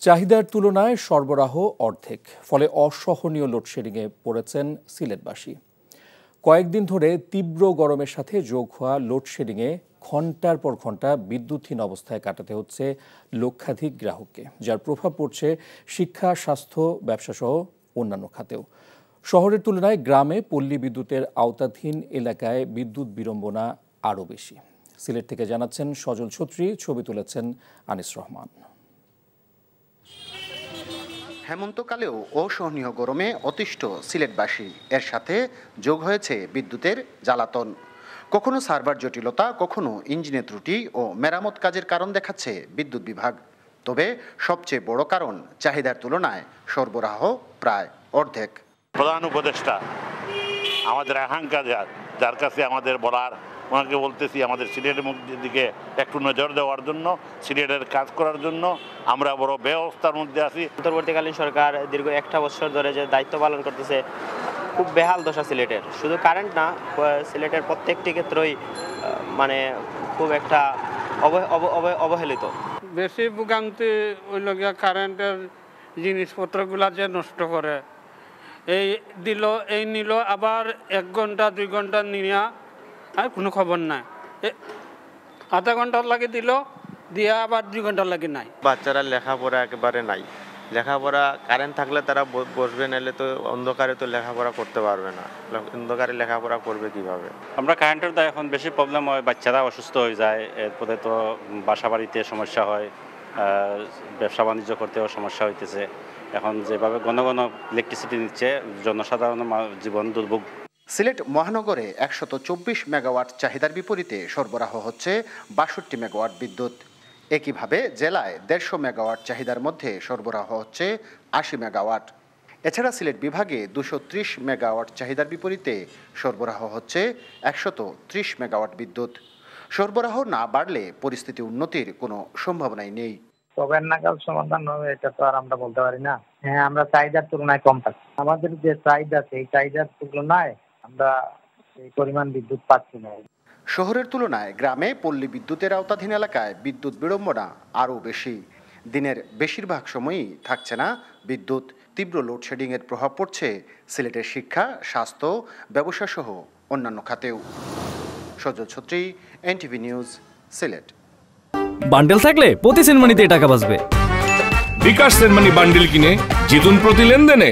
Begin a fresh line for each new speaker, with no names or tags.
চাহিদার তুলনায় সরবরাহ অর্ধেক, ফলে অসহনীয় লোডশেডিংয়ে পড়েছেন সিলেটবাসী। কয়েকদিন ধরে তীব্র গরমের সাথে যোগ হওয়া লোডশেডিংয়ে ঘণ্টার পর ঘণ্টা বিদ্যুৎহীন অবস্থায় কাটাতে হচ্ছে লক্ষাধিক গ্রাহককে, যার প্রভাব পড়ছে শিক্ষা, স্বাস্থ্য, ব্যবসাসহ অন্যান্য খাতেও। শহরের তুলনায় গ্রামে পল্লী বিদ্যুতের আওতাধীন এলাকায় বিদ্যুৎ বিড়ম্বনা আরও বেশি। সিলেট থেকে জানাচ্ছেন সজল ছত্রী, ছবি তুলেছেন আনিস রহমান।
হেমন্তকালেও অসহনীয় গরমে অতিষ্ঠ সিলেটবাসী, এর সাথে যোগ হয়েছে বিদ্যুতের জ্বালাতন। কখনো সার্ভার জটিলতা, কখনো ইঞ্জিনের ত্রুটি ও মেরামত কাজের কারণ দেখাচ্ছে বিদ্যুৎ বিভাগ। তবে সবচেয়ে বড় কারণ, চাহিদার তুলনায় সরবরাহ প্রায় অর্ধেক।
প্রধান উপদেষ্টা আমাদের আকাঙ্ক্ষা, যার কাছে আমাদের বলার, ওনাকে বলতেছি আমাদের সিলেটের দিকে একটু নজর দেওয়ার জন্য, সিলেটের কাজ করার জন্য। আমরা বড় ব্যবস্থার মধ্যে আছি।
অন্তর্বর্তীকালীন সরকার দীর্ঘ 1টা বছর ধরে যে দায়িত্ব পালন করতেছে, খুব বেহাল দশা সিলেটের। শুধু কারেন্ট না, সিলেটের প্রত্যেকটি ক্ষেত্রেই খুব একটা অবহেলিত।
বেশি ভোগান্তি ওই লগিয়া কারেন্টের জিনিসপত্রগুলা যে নষ্ট করে, এই নিল আবার 1 ঘন্টা 2 ঘন্টা নিয়া আর কোনো খবর নাই। আধা ঘন্টার লাগে দিয়া আবার 2 ঘন্টার লাগে নাই।
বাচ্চারা লেখাপড়া একেবারে নাই। লেখাপড়া কারেন্ট থাকলে তারা বসবে, নাহলে তো অন্ধকারে তো লেখাপড়া করতে পারবে না। অন্ধকারে লেখাপড়া করবে কিভাবে?
আমরা কারেন্টের দায় এখন বেশি প্রবলেম হয়, বাচ্চারা অসুস্থ হয়ে যায়, এরপরে তো বাসা বাড়িতে সমস্যা হয়, ব্যবসা বাণিজ্য করতেও সমস্যা হইতেছে। এখন যেভাবে ঘন ঘন ইলেকট্রিসিটি নিচ্ছে, জনসাধারণের জীবন দুর্ভোগ।
সিলেট মহানগরে 124 মেগাওয়াট চাহিদার বিপরীতে সরবরাহ হচ্ছে 62 মেগাওয়াট বিদ্যুৎ। একইভাবে জেলায় 150 মেগাওয়াট চাহিদার মধ্যে সরবরাহ হচ্ছে 80 মেগাওয়াট। এছাড়া সিলেট বিভাগে 230 মেগাওয়াট চাহিদার বিপরীতে সরবরাহ হচ্ছে 130 মেগাওয়াট বিদ্যুৎ। সরবরাহ না বাড়লে পরিস্থিতি উন্নতির কোনো সম্ভাবনাই নেই।
কবে নাগাদ সমাধান হবে এটা তো আর আমরা বলতে পারি না। হ্যাঁ, আমরা চাহিদার তুলনায় কম পাচ্ছি। আমাদের যে চাহিদা, সেই চাহিদার তুলনায় আমরা এই পরিমাণ বিদ্যুৎ পাচ্ছি না।
শহরের তুলনায় গ্রামে পল্লী বিদ্যুতের আওতাধীন এলাকায় বিদ্যুৎ বিড়ম্বনা আরও বেশি। দিনের বেশিরভাগ সময়ই থাকছে না বিদ্যুৎ। তীব্র লোডশেডিংয়ের প্রভাব পড়ছে সিলেটের শিক্ষা, স্বাস্থ্য, ব্যবসা সহ অন্যান্য খাতেও। সজল ছত্রী, এনটিভি নিউজ, সিলেট।
বান্ডেল থাকলে প্রতি সেনমানিতে টাকা বাঁচবে।
বিকাশ সেনমানি বান্ডেল কিনে জিতুন প্রতি লেনদেনে।